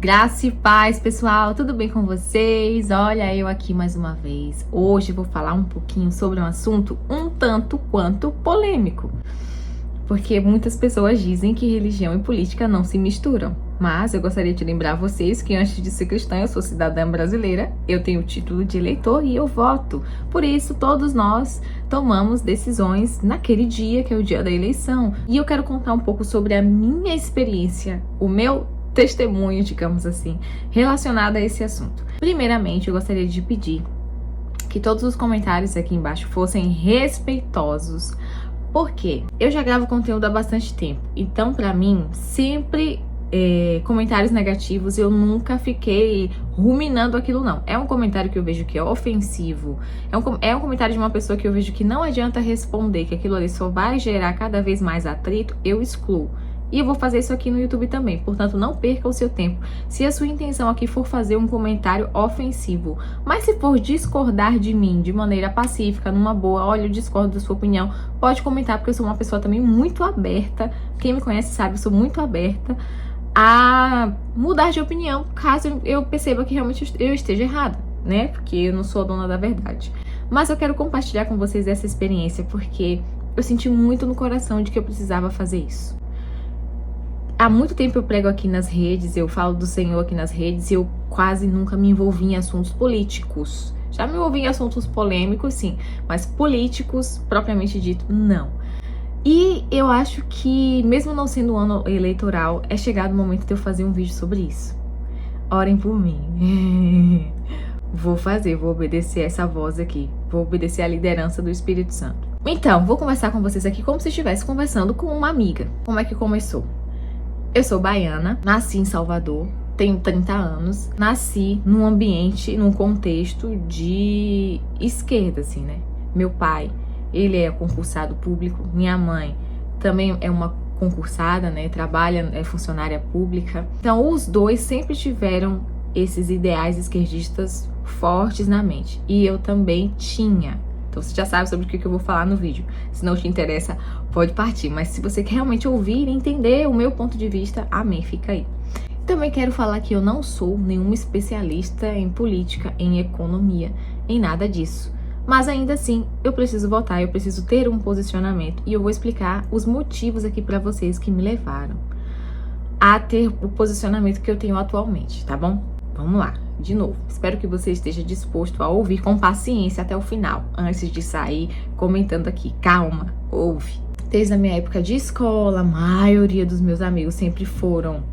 Graça e paz, pessoal, tudo bem com vocês? Olha, eu aqui mais uma vez. Hoje eu vou falar um pouquinho sobre um assunto um tanto quanto polêmico. Porque muitas pessoas dizem que religião e política não se misturam. Mas eu gostaria de lembrar vocês que antes de ser cristã, eu sou cidadã brasileira, eu tenho o título de eleitor e eu voto. Por isso, todos nós tomamos decisões naquele dia, que é o dia da eleição. E eu quero contar um pouco sobre a minha experiência, o meu testemunho, digamos assim, relacionado a esse assunto. Primeiramente, eu gostaria de pedir que todos os comentários aqui embaixo fossem respeitosos, porque eu já gravo conteúdo há bastante tempo, então pra mim, sempre comentários negativos, eu nunca fiquei ruminando aquilo não. É um comentário que eu vejo que é ofensivo, é um comentário de uma pessoa que eu vejo que não adianta responder, que aquilo ali só vai gerar cada vez mais atrito, eu excluo. E eu vou fazer isso aqui no YouTube também, portanto não perca o seu tempo. Se a sua intenção aqui for fazer um comentário ofensivo, mas se for discordar de mim de maneira pacífica, numa boa, olha, eu discordo da sua opinião, pode comentar, porque eu sou uma pessoa também muito aberta. Quem me conhece sabe, eu sou muito aberta a mudar de opinião, caso eu perceba que realmente eu esteja errada, né? Porque eu não sou a dona da verdade. Mas eu quero compartilhar com vocês essa experiência, porque eu senti muito no coração de que eu precisava fazer isso. Há muito tempo eu prego aqui nas redes, eu falo do Senhor aqui nas redes e eu quase nunca me envolvi em assuntos políticos. Já me envolvi em assuntos polêmicos, sim, mas políticos, propriamente dito, não. E eu acho que, mesmo não sendo um ano eleitoral, é chegado o momento de eu fazer um vídeo sobre isso. Orem por mim. Vou obedecer essa voz aqui, vou obedecer a liderança do Espírito Santo. Então, vou conversar com vocês aqui como se estivesse conversando com uma amiga. Como é que começou? Eu sou baiana, nasci em Salvador, tenho 30 anos, nasci num ambiente, num contexto de esquerda, assim, né? Meu pai, ele é concursado público, minha mãe também é uma concursada, né? Trabalha, é funcionária pública. Então, os dois sempre tiveram esses ideais esquerdistas fortes na mente. E eu também tinha. Então você já sabe sobre o que eu vou falar no vídeo. Se não te interessa, pode partir. Mas se você quer realmente ouvir e entender o meu ponto de vista, amém, fica aí. Também quero falar que eu não sou nenhuma especialista em política, em economia, em nada disso. Mas ainda assim, eu preciso votar, eu preciso ter um posicionamento. E eu vou explicar os motivos aqui pra vocês que me levaram a ter o posicionamento que eu tenho atualmente, tá bom? Vamos lá, de novo. Espero que você esteja disposto a ouvir com paciência até o final, antes de sair comentando aqui. Calma, ouve. Desde a minha época de escola, a maioria dos meus amigos sempre foram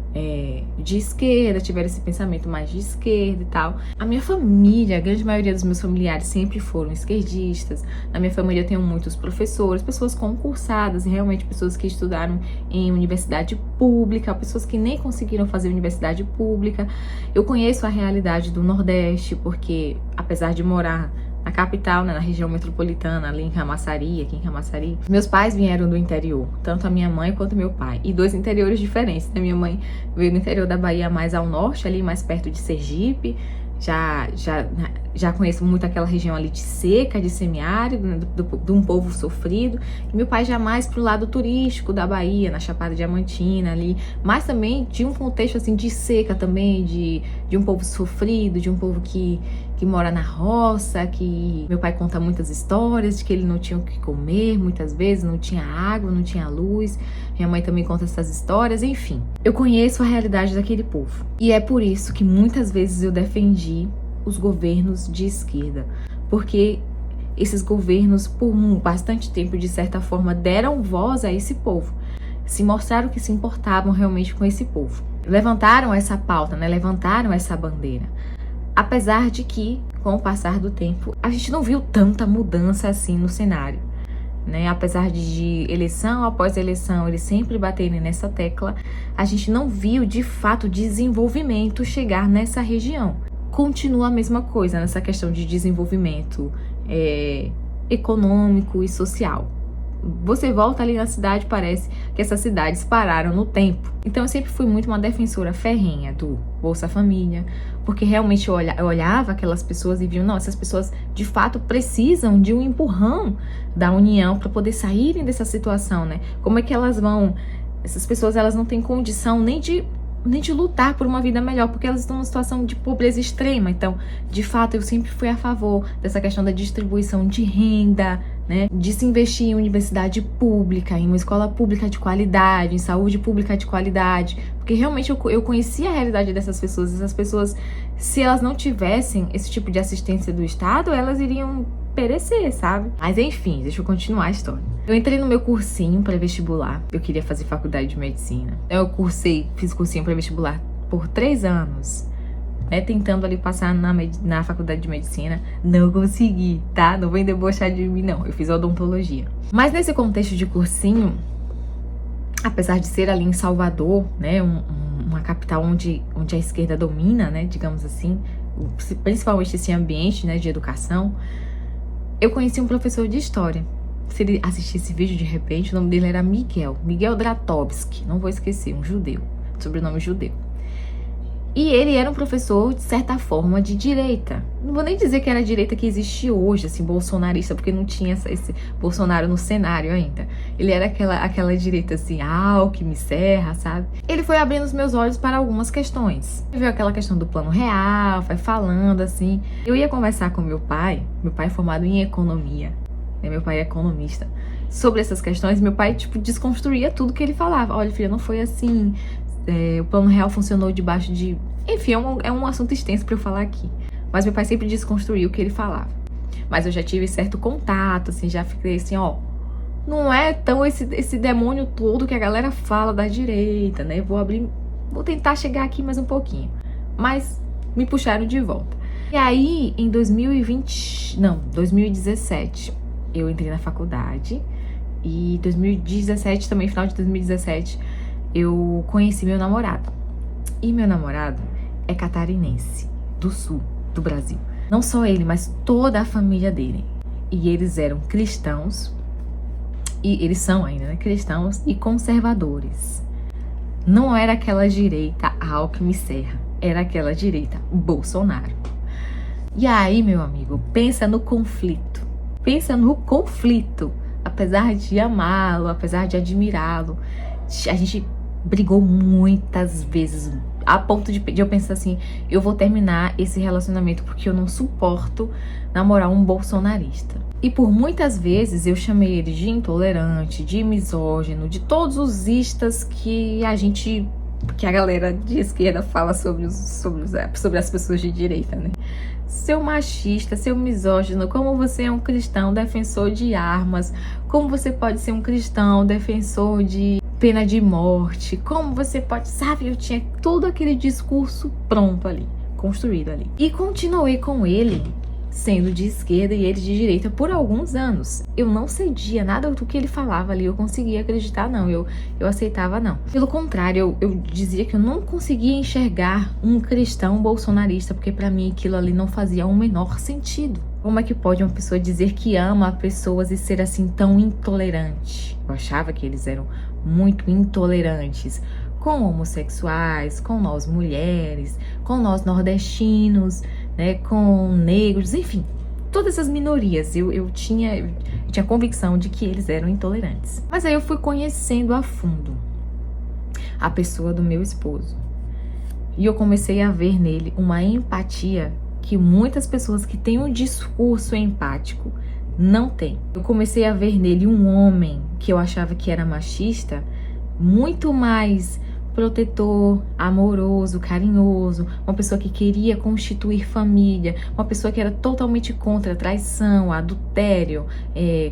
de esquerda, tiveram esse pensamento mais de esquerda e tal. A minha família, a grande maioria dos meus familiares sempre foram esquerdistas. Na minha família eu tenho muitos professores, pessoas concursadas, realmente pessoas que estudaram em universidade pública, pessoas que nem conseguiram fazer universidade pública. Eu conheço a realidade do Nordeste, porque apesar de morar na capital, né, na região metropolitana, ali em Camaçari, aqui em Camaçari, meus pais vieram do interior, tanto a minha mãe quanto meu pai, e dois interiores diferentes, né? Minha mãe veio do interior da Bahia, mais ao norte, ali mais perto de Sergipe. Já conheço muito aquela região ali de seca, de semiárido, né, de um povo sofrido. E meu pai já mais pro lado turístico da Bahia, na Chapada Diamantina ali, mas também de um contexto assim de seca também, de um povo sofrido, de um povo que mora na roça, que meu pai conta muitas histórias de que ele não tinha o que comer muitas vezes, não tinha água, não tinha luz. Minha mãe também conta essas histórias, enfim. Eu conheço a realidade daquele povo. E é por isso que muitas vezes eu defendi os governos de esquerda, porque esses governos, por bastante tempo, de certa forma, deram voz a esse povo, se mostraram que se importavam realmente com esse povo, levantaram essa pauta, né? Levantaram essa bandeira, apesar de que, com o passar do tempo, a gente não viu tanta mudança assim no cenário, né? Apesar de eleição após eleição eles sempre baterem nessa tecla, a gente não viu de fato desenvolvimento chegar nessa região. Continua a mesma coisa nessa questão de desenvolvimento econômico e social. Você volta ali na cidade, parece que essas cidades pararam no tempo. Então eu sempre fui muito uma defensora ferrenha do Bolsa Família, porque realmente eu olhava aquelas pessoas e via, não, essas pessoas de fato precisam de um empurrão da União para poder saírem dessa situação, né? Como é que elas vão... Essas pessoas, elas não têm condição nem de nem de lutar por uma vida melhor, porque elas estão numa situação de pobreza extrema. Então, de fato, eu sempre fui a favor dessa questão da distribuição de renda, né, de se investir em universidade pública, em uma escola pública de qualidade, em saúde pública de qualidade, porque realmente eu conhecia a realidade dessas pessoas. Essas pessoas, se elas não tivessem esse tipo de assistência do Estado, elas iriam perecer, sabe? Mas enfim, deixa eu continuar a história. Eu entrei no meu cursinho pré-vestibular, eu queria fazer faculdade de medicina. Então eu fiz cursinho pré-vestibular por 3 anos, né, tentando ali passar na faculdade de medicina. Não consegui, tá? Não vem debochar de mim, não. Eu fiz odontologia. Mas nesse contexto de cursinho, apesar de ser ali em Salvador, né, uma capital onde a esquerda domina, né, digamos assim, principalmente esse ambiente, né, de educação, eu conheci um professor de história. Se ele assistir esse vídeo de repente, o nome dele era Miguel Dratovski, não vou esquecer, um judeu, sobrenome judeu. E ele era um professor, de certa forma, de direita. Não vou nem dizer que era a direita que existe hoje, assim, bolsonarista, porque não tinha esse Bolsonaro no cenário ainda. Ele era aquela direita, assim, Alckmin, Serra, sabe? Ele foi abrindo os meus olhos para algumas questões. Ele viu aquela questão do plano real, vai falando, assim. Eu ia conversar com meu pai é formado em economia, né? Meu pai é economista. Sobre essas questões, meu pai, tipo, desconstruía tudo que ele falava. Olha, filha, não foi assim... o plano real funcionou debaixo de... Enfim, é um assunto extenso pra eu falar aqui. Mas meu pai sempre desconstruiu o que ele falava. Mas eu já tive certo contato, assim, já fiquei assim, ó... Não é tão esse demônio todo que a galera fala da direita, né? Vou tentar chegar aqui mais um pouquinho. Mas me puxaram de volta. E aí, em 2017, eu entrei na faculdade. E 2017, também, final de 2017... eu conheci meu namorado. E meu namorado é catarinense, do sul do Brasil. Não só ele, mas toda a família dele. E eles eram cristãos, e eles são ainda, né? Cristãos e conservadores. Não era aquela direita Alckmin Serra, era aquela direita Bolsonaro. E aí, meu amigo, pensa no conflito. Pensa no conflito. Apesar de amá-lo, apesar de admirá-lo, a gente brigou muitas vezes, a ponto de eu pensar assim, eu vou terminar esse relacionamento porque eu não suporto namorar um bolsonarista. E por muitas vezes eu chamei ele de intolerante, de misógino, de todos os istas que a galera de esquerda fala sobre as pessoas de direita, né? Seu machista, seu misógino, como você é um cristão defensor de armas, como você pode ser um cristão defensor de pena de morte, como você pode... Sabe, eu tinha todo aquele discurso pronto ali, construído ali. E continuei com ele, sendo de esquerda e ele de direita, por alguns anos. Eu não cedia nada do que ele falava ali, eu conseguia acreditar, não, eu aceitava, não. Pelo contrário, eu dizia que eu não conseguia enxergar um cristão bolsonarista, porque pra mim aquilo ali não fazia o menor sentido. Como é que pode uma pessoa dizer que ama pessoas e ser assim tão intolerante? Eu achava que eles eram muito intolerantes com homossexuais, com nós mulheres, com nós nordestinos, né, com negros, enfim, todas essas minorias. Eu tinha convicção de que eles eram intolerantes. Mas aí eu fui conhecendo a fundo a pessoa do meu esposo. E eu comecei a ver nele uma empatia que muitas pessoas que têm um discurso empático não têm. Eu comecei a ver nele um homem que eu achava que era machista, muito mais protetor, amoroso, carinhoso, uma pessoa que queria constituir família, uma pessoa que era totalmente contra a traição, adultério,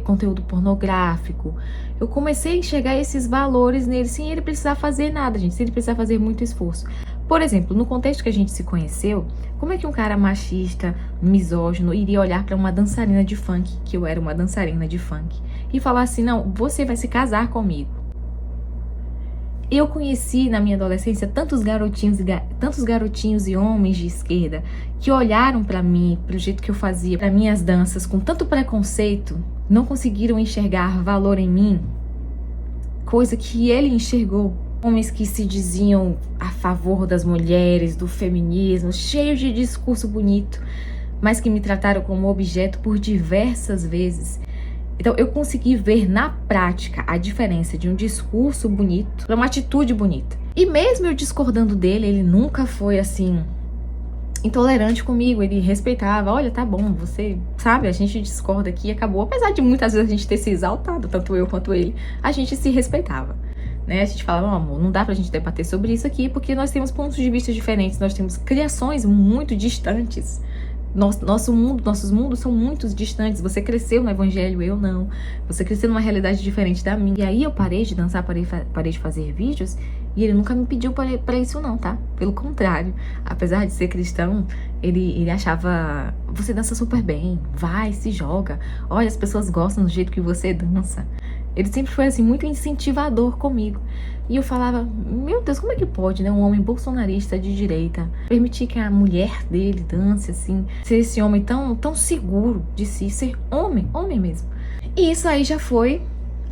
conteúdo pornográfico. Eu comecei a enxergar esses valores nele sem ele precisar fazer nada, gente, sem ele precisar fazer muito esforço. Por exemplo, no contexto que a gente se conheceu, como é que um cara machista, misógino, iria olhar para uma dançarina de funk, que eu era uma dançarina de funk, e falar assim, não, você vai se casar comigo? Eu conheci na minha adolescência tantos garotinhos e homens de esquerda que olharam para mim, pro jeito que eu fazia, para minhas danças, com tanto preconceito, não conseguiram enxergar valor em mim, coisa que ele enxergou. Homens que se diziam a favor das mulheres, do feminismo, cheios de discurso bonito, mas que me trataram como objeto por diversas vezes. Então eu consegui ver na prática a diferença de um discurso bonito para uma atitude bonita. E mesmo eu discordando dele, ele nunca foi assim intolerante comigo, ele respeitava, olha, tá bom, você sabe, a gente discorda aqui e acabou. Apesar de muitas vezes a gente ter se exaltado, tanto eu quanto ele, a gente se respeitava, né? A gente falava, não, amor, não dá pra gente debater sobre isso aqui, porque nós temos pontos de vista diferentes, nós temos criações muito distantes. Nossos mundos são muito distantes. Você cresceu no evangelho, eu não. Você cresceu numa realidade diferente da minha. E aí eu parei de dançar, parei de fazer vídeos. E ele nunca me pediu pra isso não, tá? Pelo contrário. Apesar de ser cristão, ele achava, você dança super bem, vai, se joga. Olha, as pessoas gostam do jeito que você dança. Ele sempre foi assim, muito incentivador comigo. E eu falava, meu Deus, como é que pode, né? Um homem bolsonarista de direita permitir que a mulher dele dance assim, ser esse homem tão seguro de si, ser homem mesmo. E isso aí já foi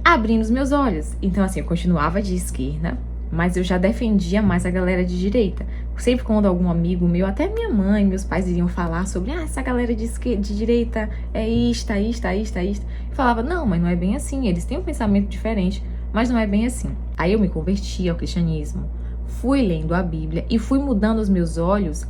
abrindo os meus olhos. Então assim, eu continuava de esquerda, mas eu já defendia mais a galera de direita. Sempre quando algum amigo meu, até minha mãe, meus pais iriam falar sobre, essa galera de direita é isto. Eu falava, não, mas não é bem assim, eles têm um pensamento diferente, mas não é bem assim. Aí eu me converti ao cristianismo, fui lendo a Bíblia e fui mudando os meus olhos,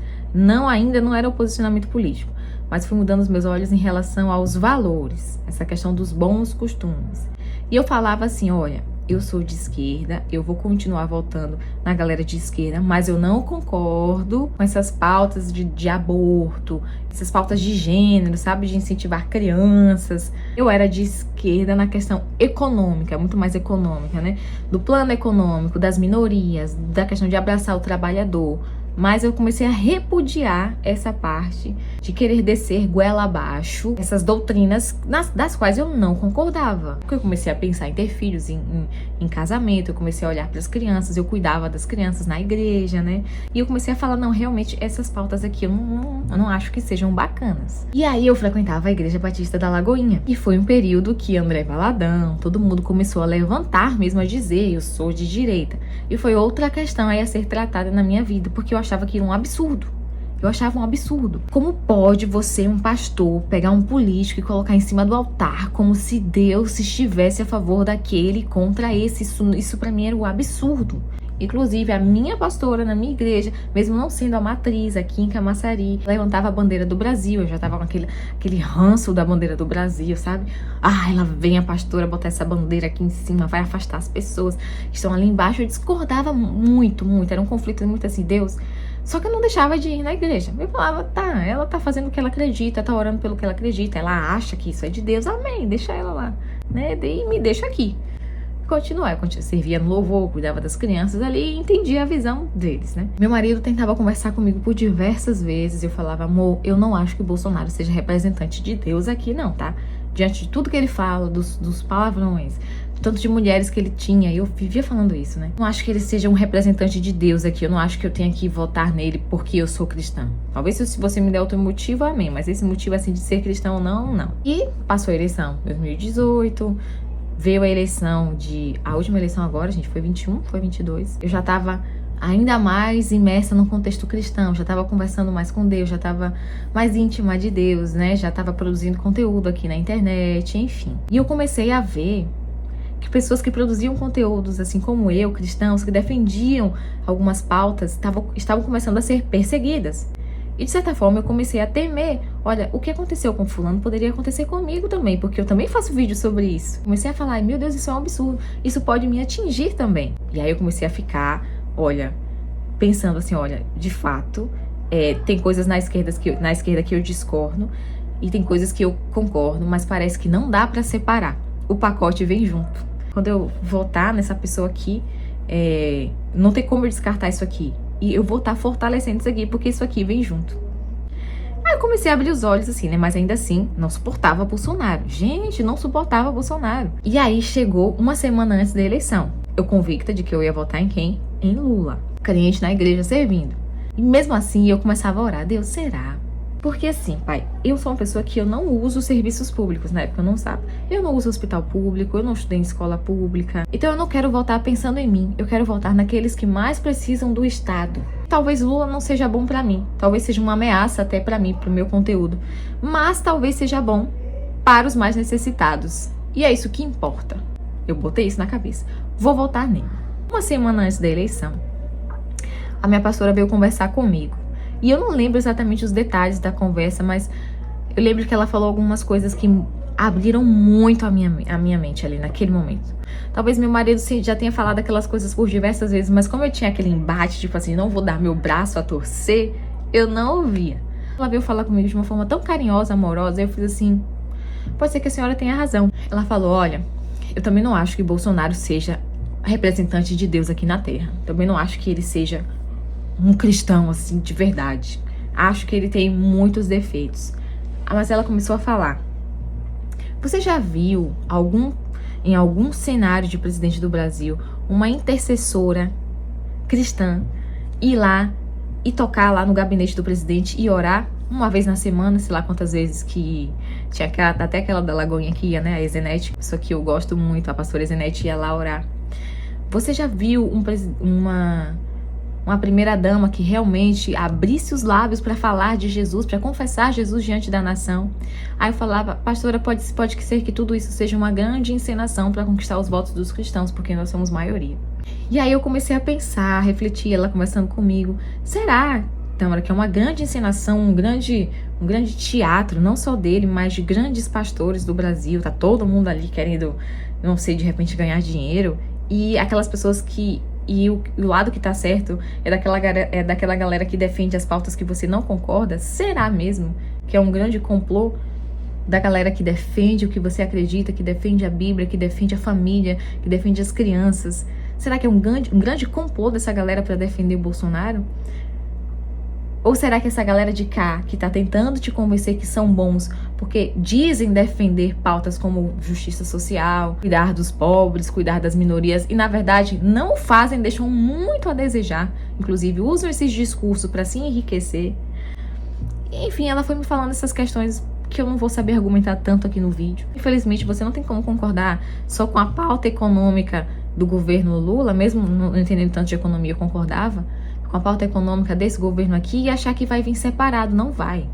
ainda não era o posicionamento político, mas fui mudando os meus olhos em relação aos valores, essa questão dos bons costumes. E eu falava assim, olha, eu sou de esquerda, eu vou continuar votando na galera de esquerda, mas eu não concordo com essas pautas de aborto, essas pautas de gênero, sabe? De incentivar crianças. Eu era de esquerda na questão econômica, muito mais econômica, né? Do plano econômico, das minorias, da questão de abraçar o trabalhador. Mas eu comecei a repudiar essa parte de querer descer goela abaixo, essas doutrinas das quais eu não concordava. Porque eu comecei a pensar em ter filhos, em casamento, eu comecei a olhar para as crianças, eu cuidava das crianças na igreja, né? E eu comecei a falar, não, realmente, essas pautas aqui eu não acho que sejam bacanas. E aí eu frequentava a Igreja Batista da Lagoinha. E foi um período que André Valadão, todo mundo começou a levantar mesmo, a dizer, eu sou de direita. E foi outra questão aí a ser tratada na minha vida, porque eu achava aquilo um absurdo. Eu achava um absurdo. Como pode você, um pastor, pegar um político e colocar em cima do altar como se Deus estivesse a favor daquele contra esse? Isso pra mim era um absurdo. Inclusive, a minha pastora na minha igreja, mesmo não sendo a matriz aqui em Camaçari, levantava a bandeira do Brasil. Eu já tava com aquele ranço da bandeira do Brasil, sabe? Ela vem a pastora botar essa bandeira aqui em cima, vai afastar as pessoas que estão ali embaixo. Eu discordava muito. Era um conflito muito assim, Deus. Só que eu não deixava de ir na igreja. Eu falava, ela tá fazendo o que ela acredita, tá orando pelo que ela acredita, ela acha que isso é de Deus, amém, deixa ela lá, né? E me deixa aqui. Eu servia no louvor, cuidava das crianças ali e entendia a visão deles, né? Meu marido tentava conversar comigo por diversas vezes. Eu falava, amor, eu não acho que o Bolsonaro seja representante de Deus aqui, não, tá? Diante de tudo que ele fala, dos palavrões, tanto de mulheres que ele tinha, eu vivia falando isso, né? Não acho que ele seja um representante de Deus aqui, eu não acho que eu tenha que votar nele porque eu sou cristã. Talvez se você me der outro motivo, amém, mas esse motivo assim de ser cristão, não. E passou a eleição, 2018, veio a eleição a última eleição agora, gente, foi 21, foi 22. Eu já tava ainda mais imersa no contexto cristão, já tava conversando mais com Deus, já tava mais íntima de Deus, né? Já tava produzindo conteúdo aqui na internet, enfim. E eu comecei a ver que pessoas que produziam conteúdos, assim como eu, cristãos, que defendiam algumas pautas, estavam começando a ser perseguidas. E de certa forma eu comecei a temer, olha, o que aconteceu com fulano poderia acontecer comigo também, porque eu também faço vídeo sobre isso. Comecei a falar, meu Deus, isso é um absurdo, isso pode me atingir também. E aí eu comecei a ficar, olha, pensando assim, olha, de fato, tem coisas na esquerda que eu discordo e tem coisas que eu concordo, mas parece que não dá pra separar. O pacote vem junto. Quando eu votar nessa pessoa aqui, não tem como eu descartar isso aqui. E eu vou estar fortalecendo isso aqui, porque isso aqui vem junto. Aí eu comecei a abrir os olhos assim, né? Mas ainda assim, não suportava Bolsonaro. Gente, não suportava Bolsonaro. E aí chegou uma semana antes da eleição. Eu convicta de que eu ia votar em quem? Em Lula. Crente na igreja servindo. E mesmo assim, eu começava a orar. Deus, será? Porque assim, pai, eu sou uma pessoa que eu não uso serviços públicos, na época eu não sabe. Eu não uso hospital público, eu não estudei em escola pública. Então eu não quero votar pensando em mim, eu quero votar naqueles que mais precisam do Estado. Talvez Lula não seja bom pra mim, talvez seja uma ameaça até pra mim, pro meu conteúdo. Mas talvez seja bom para os mais necessitados. E é isso que importa. Eu botei isso na cabeça. Vou votar nele. Uma semana antes da eleição, a minha pastora veio conversar comigo. E eu não lembro exatamente os detalhes da conversa, mas eu lembro que ela falou algumas coisas que abriram muito a minha mente ali naquele momento. Talvez meu marido já tenha falado aquelas coisas por diversas vezes, mas como eu tinha aquele embate, tipo assim, não vou dar meu braço a torcer, eu não ouvia. Ela veio falar comigo de uma forma tão carinhosa, amorosa, eu fiz assim, pode ser que a senhora tenha razão. Ela falou, olha, eu também não acho que Bolsonaro seja representante de Deus aqui na Terra. Também não acho que ele seja um cristão, assim, de verdade. Acho que ele tem muitos defeitos. Mas ela começou a falar, você já viu em algum cenário de presidente do Brasil uma intercessora cristã ir lá e tocar lá no gabinete do presidente e orar uma vez na semana, sei lá quantas vezes que tinha até aquela da Lagoinha que ia, né, a Ezenete, só que eu gosto muito, a pastora Ezenete ia lá orar. Você já viu uma primeira-dama que realmente abrisse os lábios para falar de Jesus, para confessar Jesus diante da nação? Aí eu falava, pastora, pode ser que tudo isso seja uma grande encenação para conquistar os votos dos cristãos, porque nós somos maioria. E aí eu comecei a pensar, a refletir, ela conversando comigo, será, Tâmara, que é uma grande encenação, um grande teatro, não só dele, mas de grandes pastores do Brasil, tá todo mundo ali querendo, não sei, de repente ganhar dinheiro, e aquelas pessoas que... E o lado que tá certo é daquela galera que defende as pautas que você não concorda? Será mesmo que é um grande complô da galera que defende o que você acredita, que defende a Bíblia, que defende a família, que defende as crianças? Será que é um grande complô dessa galera para defender o Bolsonaro? Ou será que essa galera de cá, que tá tentando te convencer que são bons, porque dizem defender pautas como justiça social, cuidar dos pobres, cuidar das minorias, e na verdade não fazem, deixam muito a desejar, inclusive usam esses discursos para se enriquecer? Enfim, ela foi me falando essas questões que eu não vou saber argumentar tanto aqui no vídeo. Infelizmente, você não tem como concordar só com a pauta econômica do governo Lula, mesmo não entendendo tanto de economia, eu concordava com a pauta econômica desse governo aqui e achar que vai vir separado. Não vai.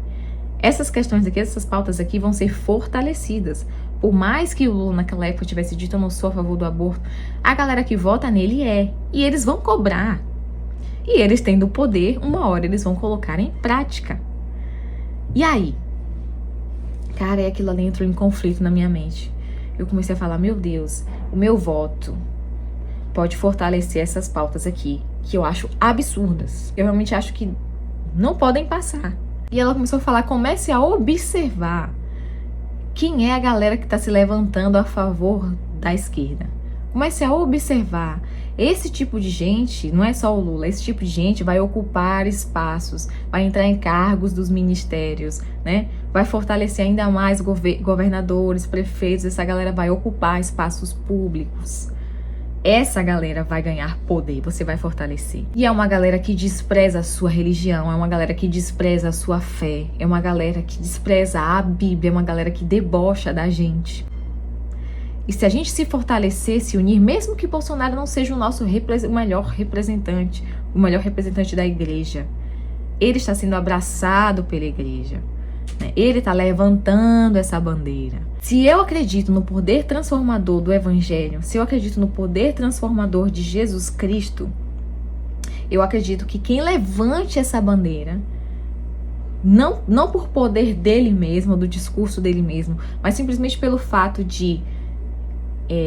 Essas questões aqui, essas pautas aqui vão ser fortalecidas. Por mais que o Lula naquela época tivesse dito eu não sou a favor do aborto, a galera que vota nele é. E eles vão cobrar. E eles tendo o poder, uma hora eles vão colocar em prática. E aí? Cara, aquilo ali entrou em conflito na minha mente. Eu comecei a falar, meu Deus, o meu voto pode fortalecer essas pautas aqui, que eu acho absurdas. Eu realmente acho que não podem passar. E ela começou a falar, comece a observar quem é a galera que está se levantando a favor da esquerda. Comece a observar. Esse tipo de gente, não é só o Lula, esse tipo de gente vai ocupar espaços, vai entrar em cargos dos ministérios, né? Vai fortalecer ainda mais governadores, prefeitos, essa galera vai ocupar espaços públicos. Essa galera vai ganhar poder, você vai fortalecer. E é uma galera que despreza a sua religião, é uma galera que despreza a sua fé, é uma galera que despreza a Bíblia, é uma galera que debocha da gente. E se a gente se fortalecer, se unir, mesmo que Bolsonaro não seja o melhor representante da igreja, ele está sendo abraçado pela igreja, né? Ele está levantando essa bandeira. Se eu acredito no poder transformador do Evangelho, se eu acredito no poder transformador de Jesus Cristo, eu acredito que quem levante essa bandeira, não por poder dele mesmo, do discurso dele mesmo, mas simplesmente pelo fato de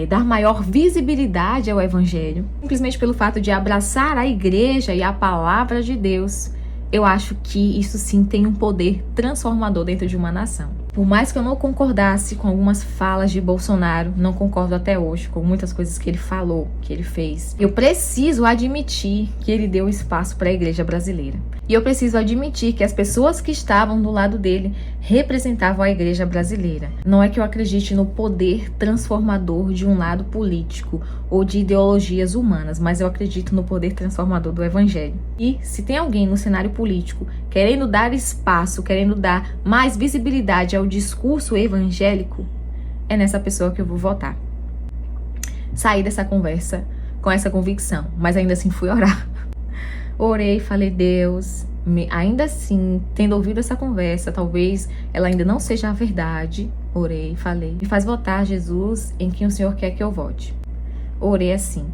dar maior visibilidade ao Evangelho, simplesmente pelo fato de abraçar a igreja e a palavra de Deus, eu acho que isso sim tem um poder transformador dentro de uma nação. Por mais que eu não concordasse com algumas falas de Bolsonaro, não concordo até hoje com muitas coisas que ele falou, que ele fez, eu preciso admitir que ele deu espaço para a igreja brasileira. E eu preciso admitir que as pessoas que estavam do lado dele representavam a igreja brasileira. Não é que eu acredite no poder transformador de um lado político ou de ideologias humanas, mas eu acredito no poder transformador do Evangelho. E se tem alguém no cenário político querendo dar espaço, querendo dar mais visibilidade ao discurso evangélico, é nessa pessoa que eu vou votar. Saí dessa conversa com essa convicção, mas ainda assim fui orar. Orei, falei, Deus, ainda assim, tendo ouvido essa conversa, talvez ela ainda não seja a verdade. Orei, falei, me faz votar, Jesus, em quem o Senhor quer que eu vote. Orei assim.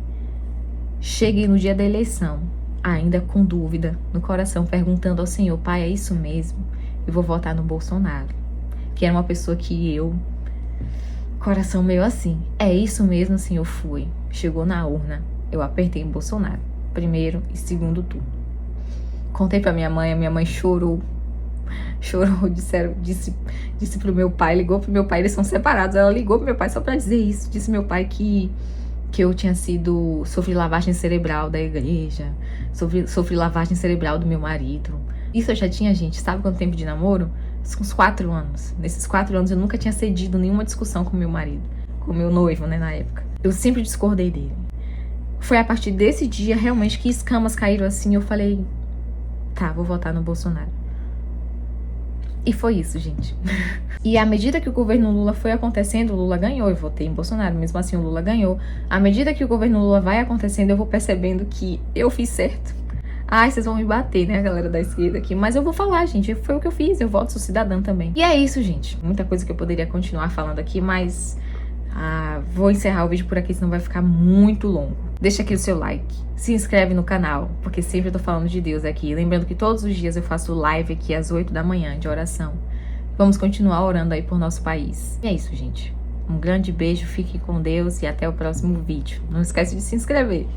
Cheguei no dia da eleição. ainda com dúvida no coração, perguntando ao Senhor: Pai, é isso mesmo? Eu vou votar no Bolsonaro. Que era uma pessoa que eu, coração meio assim, é isso mesmo, Senhor? Fui. Chegou na urna, eu apertei em Bolsonaro, primeiro e segundo turno. Contei pra minha mãe, a minha mãe chorou, disse pro meu pai, ligou pro meu pai, eles são separados, ela ligou pro meu pai só pra dizer isso, disse meu pai que eu tinha sofri lavagem cerebral da igreja, sofri lavagem cerebral do meu marido. Isso eu já tinha, gente, sabe quanto tempo de namoro? Uns 4 anos. Nesses 4 anos eu nunca tinha cedido nenhuma discussão com meu marido, com meu noivo, né, na época. Eu sempre discordei dele. Foi a partir desse dia, realmente, que escamas caíram assim, eu falei, tá, vou votar no Bolsonaro. E foi isso, gente. E à medida que o governo Lula foi acontecendo, o Lula ganhou, eu votei em Bolsonaro, mesmo assim o Lula ganhou. À medida que o governo Lula vai acontecendo, eu vou percebendo que eu fiz certo. Ai, vocês vão me bater, né, a galera da esquerda aqui. Mas eu vou falar, gente, foi o que eu fiz, eu voto, sou cidadã também. E é isso, gente. Muita coisa que eu poderia continuar falando aqui, mas vou encerrar o vídeo por aqui, senão vai ficar muito longo. Deixa aqui o seu like, se inscreve no canal, porque sempre eu tô falando de Deus aqui. Lembrando que todos os dias eu faço live aqui às 8 da manhã de oração. Vamos continuar orando aí por nosso país. E é isso, gente. Um grande beijo, fique com Deus e até o próximo vídeo. Não esquece de se inscrever.